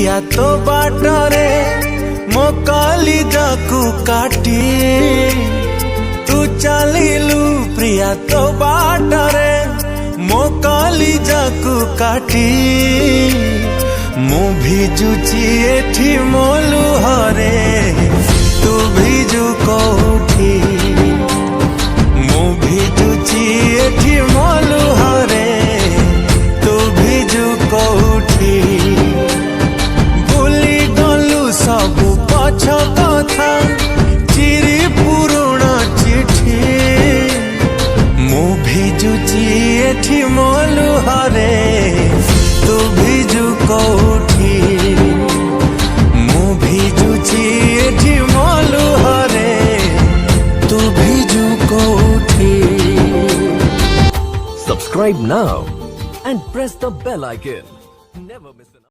प्रिया तो बाटरे मो कलिजाकू काटी तू चलिलु प्रिया तो बाटरे मो कलिजाकू काटी मु भिजुची एठी मो लुहरे तू भिजु कोठी मु भिजुची एठी मो लुहरे तू भिजु कोठी भूली गलु सबु पछ कथा चिरी पुरुणा चिठी मु भिजुची एठी मो लुहरे तू भिजु कोठी मु भिजुची एठी मो लुहरे तू भिजु कोठी। Subscribe now and press the bell icon. Never miss an